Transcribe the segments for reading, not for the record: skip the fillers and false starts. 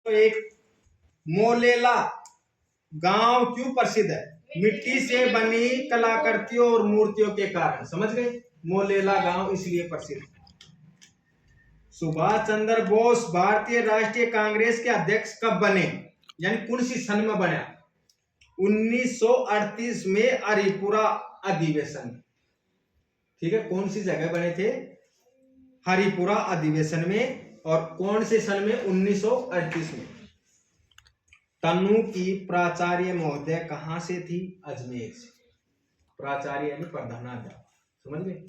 तो एक मोलेला गांव क्यों प्रसिद्ध है? मिट्टी से बनी कलाकृतियों और मूर्तियों के कारण। समझ गए? मोलेला गांव इसलिए प्रसिद्ध। सुभाष चंद्र बोस भारतीय राष्ट्रीय कांग्रेस के अध्यक्ष कब बने, यानी कौन सी सन में बना? 1938 में हरिपुरा अधिवेशन। ठीक है, कौन सी जगह बने थे? हरिपुरा अधिवेशन में। और कौन से सन में? 1938 में। तनु की प्राचार्य महोदय कहां से थी? अजमेर से। प्राचार्य यानी प्रधानाध्यापक। समझ गए?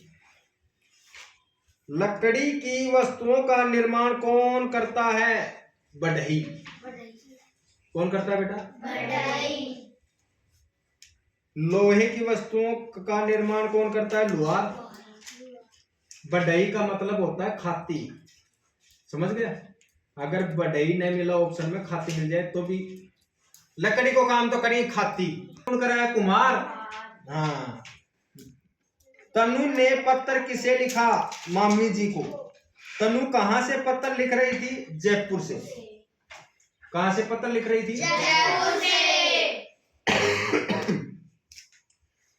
लकड़ी की वस्तुओं का निर्माण कौन करता है? बढ़ई। कौन करता है बेटा? बढ़ई। लोहे की वस्तुओं का निर्माण कौन करता है? लोहार। बढ़ई का मतलब होता है खाती। समझ गया? अगर बढ़ई नहीं मिला ऑप्शन में, खाती मिल जाए तो भी लकड़ी को काम तो करें खाती। कौन कराया? कुमार। हाँ। तनु ने पत्र किसे लिखा? मामी जी को। तनु कहां से पत्र लिख रही थी? जयपुर से। कहां से पत्र लिख रही थी? जयपुर से।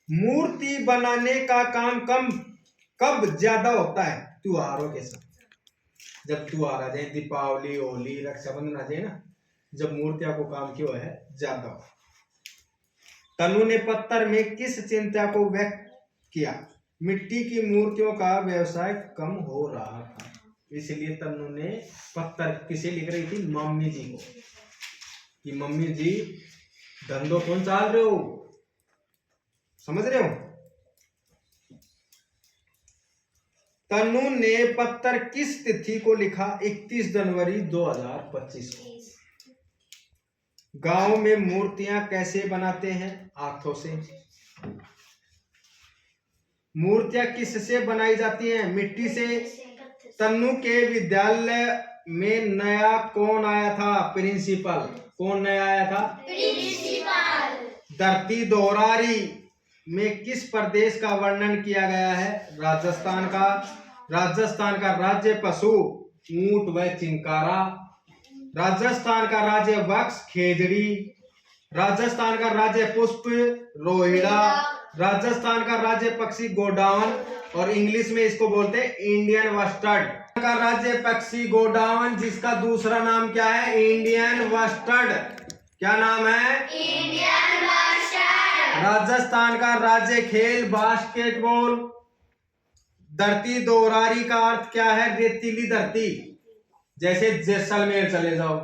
मूर्ति बनाने का काम कब ज्यादा होता है? त्योहारों के समय। जब त्योहार आ जाए, दीपावली, होली, रक्षाबंधन आ जाए ना, जब मूर्तियां को काम क्यों है ज्यादा। तनु ने पत्र में किस चिंता को व्यक्त किया? मिट्टी की मूर्तियों का व्यवसाय कम हो रहा था, इसलिए तनु ने पत्र किसे लिख रही थी? मम्मी जी को, कि मम्मी जी धंधो कौन चाल रहे हो। समझ रहे हो? तनु ने पत्र किस तिथि को लिखा? 31 जनवरी 2025 को। गांव में मूर्तियां कैसे बनाते हैं? हाथों से। मूर्तियां किससे बनाई जाती हैं? मिट्टी से। तनु के विद्यालय में नया कौन आया था? प्रिंसिपल। कौन नया आया था? प्रिंसिपल। धरती दोहरारी में किस प्रदेश का वर्णन किया गया है? राजस्थान का। राजस्थान का राज्य पशु ऊंट व चिंकारा। राजस्थान का राज्य वृक्ष खेजड़ी। राजस्थान का राज्य पुष्प रोहिड़ा। राजस्थान का राज्य पक्षी गोडावन, और इंग्लिश में इसको बोलते हैं इंडियन वस्टर्ड। का राज्य पक्षी गोडावन, जिसका दूसरा नाम क्या है? Indian bustard. क्या नाम है? Indian bustard. राजस्थान का राज्य खेल बास्केटबॉल। धरती दोहरारी का अर्थ क्या है? रेतीली धरती। जैसे जैसलमेर चले जाओ।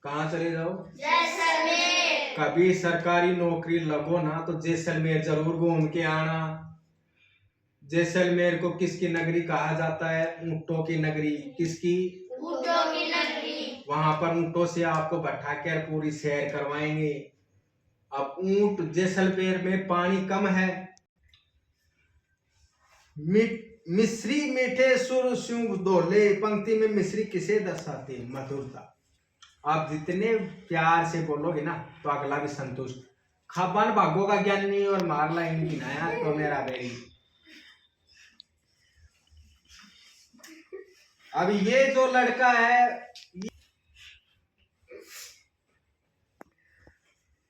कहां चले जाओ? जैसलमेर। कभी सरकारी नौकरी लगो ना तो जैसलमेर जरूर घूम के आना। जैसलमेर को किसकी नगरी कहा जाता है? ऊंटों की नगरी। किसकी? ऊंटों की नगरी। वहां पर ऊंटों से आपको बैठाकर पूरी सैर करवाएंगे। अब ऊंट जैसलमेर में पानी कम है। मिश्री मीठे सुर स्यूं दोले, पंक्ति में मिश्री किसे दर्शाती है? मधुरता। आप जितने प्यार से बोलोगे ना तो अगला भी संतुष्ट। खबन भागो का ज्ञान नहीं और मार लाएंगी ना यार तो मेरा बेरी। अब ये जो लड़का है,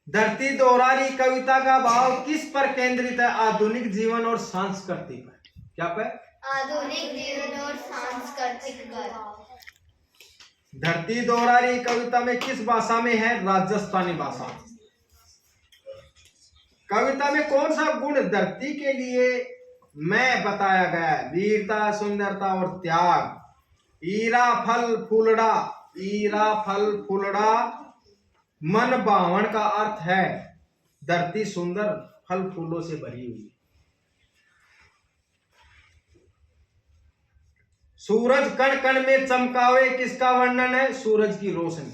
धरती दोहरारी कविता का भाव किस पर केंद्रित है? आधुनिक जीवन और संस्कृति पर। क्या पर? आधुनिक जीवन और सांस्कृतिक पर। धरती दोहरारी कविता में किस भाषा में है? राजस्थानी भाषा। कविता में कौन सा गुण धरती के लिए मैं बताया गया है? वीरता, सुंदरता और त्याग। ईरा फल फूलड़ा। ईरा फल फूलड़ा मन भावन का अर्थ है धरती सुंदर फल फूलों से भरी हुई। सूरज कण कण में चमकावे किसका वर्णन है? सूरज की रोशनी।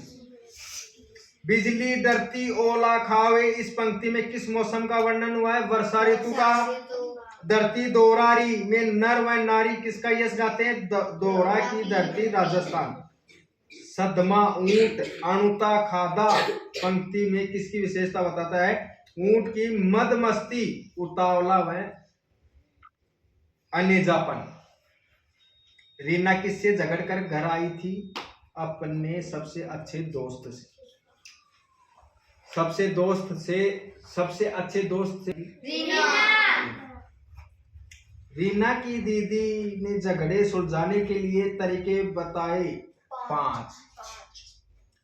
बिजली डरती ओला खावे, इस पंक्ति में किस मौसम का वर्णन हुआ है? वर्षा ऋतु का। धरती दोहरारी में नर व नारी किसका यश गाते हैं? दोहरा की धरती राजस्थान। सदमा ऊंट अणुता खादा, पंक्ति में किसकी विशेषता बताता है? ऊंट की मद मस्ती, उतावला व अनेजापन। रीना किससे झगड़ कर घर आई थी? अपने सबसे अच्छे दोस्त से। सबसे अच्छे दोस्त से रीना की दीदी ने झगड़े सुलझाने के लिए तरीके बताए 5।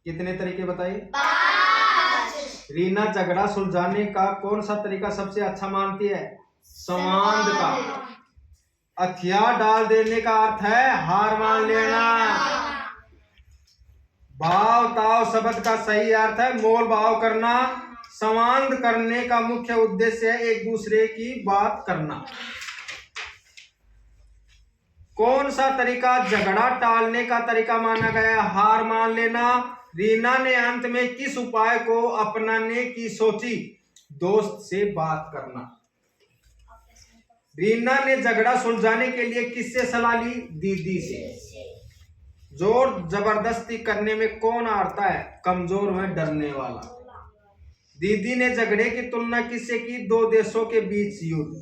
कितने तरीके बताए? 5। रीना झगड़ा सुलझाने का कौन सा तरीका सबसे अच्छा मानती है? संवाद का। हथियार डाल देने का अर्थ है हार मान लेना। भाव ताव शब्द का सही अर्थ है मोल भाव करना। संवाद करने का मुख्य उद्देश्य है एक दूसरे की बात करना। कौन सा तरीका झगड़ा टालने का तरीका माना गया? हार मान लेना। रीना ने अंत में किस उपाय को अपनाने की सोची? दोस्त से बात करना। रीना ने झगड़ा सुलझाने के लिए किससे सलाह ली? दीदी से। जोर जबरदस्ती करने में कौन हारता है? कमजोर व डरने वाला। दीदी ने झगड़े की तुलना किससे की? दो देशों के बीच युद्ध।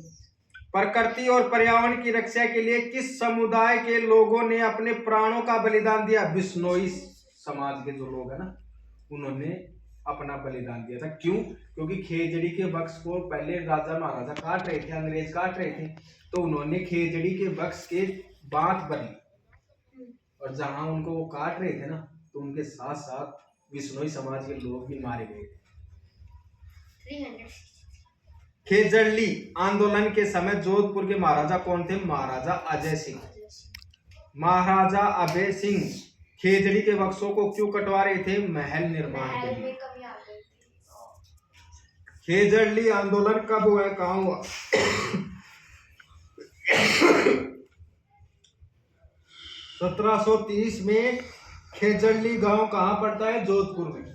प्रकृति और पर्यावरण की रक्षा के लिए किस समुदाय के लोगों ने अपने प्राणों का बलिदान दिया? बिश्नोई समाज के जो लोग हैं ना, उन्होंने अपना बलिदान दिया था। क्यों? क्योंकि खेजड़ी के वृक्ष को पहले राजा महाराजा काट रहे थे, अंग्रेज काट रहे थे, तो उन्होंने खेजड़ी के वृक्ष के बांट बनी, और जहां उनको वो काट रहे थे ना, तो उनके साथ साथ बिश्नोई समाज के लोग भी मारे गए थे। खेजड़ली आंदोलन के समय जोधपुर के महाराजा कौन थे? महाराजा अजय सिंह। महाराजा अभय सिंह खेजड़ी के वृक्षों को क्यों कटवा रहे थे? महल निर्माण के लिए। खेजड़ली आंदोलन कब हुआ, कहाँ हुआ? 1730 में। खेजड़ली गांव कहाँ पड़ता है? जोधपुर में।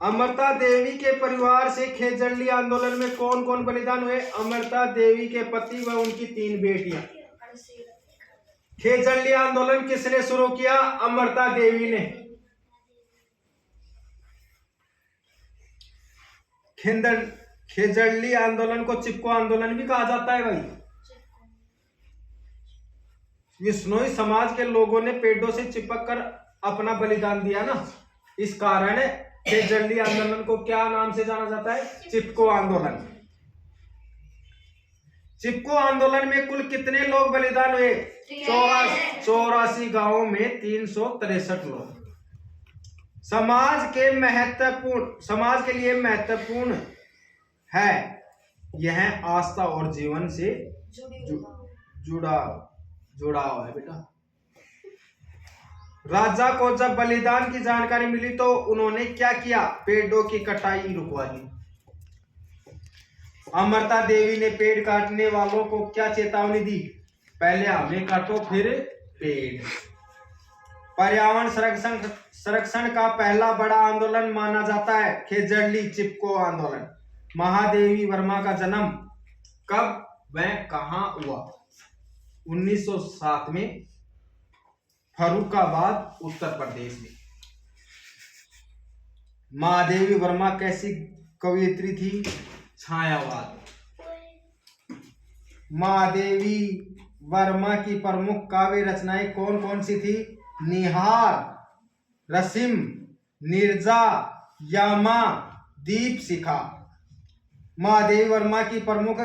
अमृता देवी के परिवार से खेजड़ली आंदोलन में कौन कौन बलिदान हुए? अमृता देवी के पति व उनकी 3 बेटियां। खेजड़ली आंदोलन किसने शुरू किया? अमृता देवी ने। खेजड़ली आंदोलन को चिपको आंदोलन भी कहा जाता है भाई। बिश्नोई समाज के लोगों ने पेड़ों से चिपक कर अपना बलिदान दिया ना, इस कारण खेजड़ली आंदोलन को क्या नाम से जाना जाता है? चिपको आंदोलन। चिपको आंदोलन में कुल कितने लोग बलिदान हुए? 84 गांवों में 363 लोग। समाज के लिए महत्वपूर्ण है यह आस्था और जीवन से जुड़ाव है बेटा। राजा को जब बलिदान की जानकारी मिली तो उन्होंने क्या किया? पेड़ों की कटाई रुकवा दी। अमृता देवी ने पेड़ काटने वालों को क्या चेतावनी दी? पहले हमें काटो फिर पेड़। पर्यावरण संरक्षण का पहला बड़ा आंदोलन माना जाता है खेजड़ली चिपको आंदोलन। महादेवी वर्मा का जन्म कब व कहां हुआ? 1907 में फर्रुखाबाद उत्तर प्रदेश में। महादेवी वर्मा कैसी कवयित्री थी? छायावाद। महादेवी वर्मा की प्रमुख काव्य रचनाएं कौन कौन सी थी? निहार, रसिम, नीरजा, यामा, दीपशिखा। महादेवी वर्मा की प्रमुख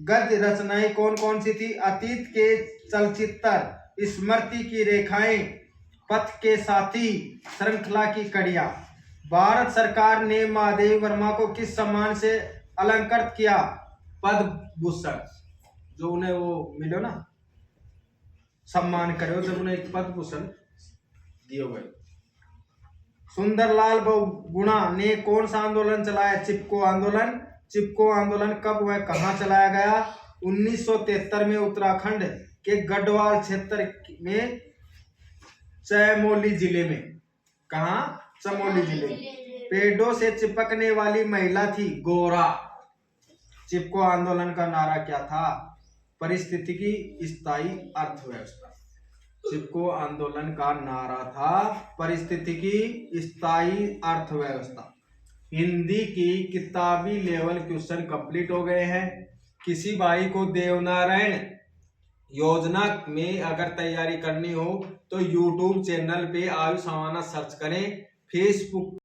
गद्य रचनाएं कौन कौन सी थी? अतीत के चलचित्र, स्मृति की रेखाएं, पथ के साथी, श्रृंखला की कड़ियां। भारत सरकार ने महादेवी वर्मा को किस सम्मान से अलंकृत किया? पद्म भूषण। जो उन्हें वो मिलो ना, सम्मान करो, जब उन्हें एक पद्म भूषण दिए गए। सुंदरलाल बहुगुणा ने कौन सा आंदोलन चलाया? चिपको आंदोलन। चिपको आंदोलन कब व कहां चलाया गया? 1973 में उत्तराखंड के गढ़वाल क्षेत्र में चमोली जिले में। कहा? चमोली जिले में। पेड़ों से चिपकने वाली महिला थी गोरा। चिपको आंदोलन का नारा क्या था? पारिस्थितिकी स्थायी अर्थव्यवस्था। चिपको आंदोलन का नारा था पारिस्थितिकी स्थायी अर्थव्यवस्था। हिंदी की किताबी लेवल क्वेश्चन कंप्लीट हो गए हैं। किसी भाई को देवनारायण योजना में अगर तैयारी करनी हो तो यूट्यूब चैनल पे आयुष आवाना सर्च करें, फेसबुक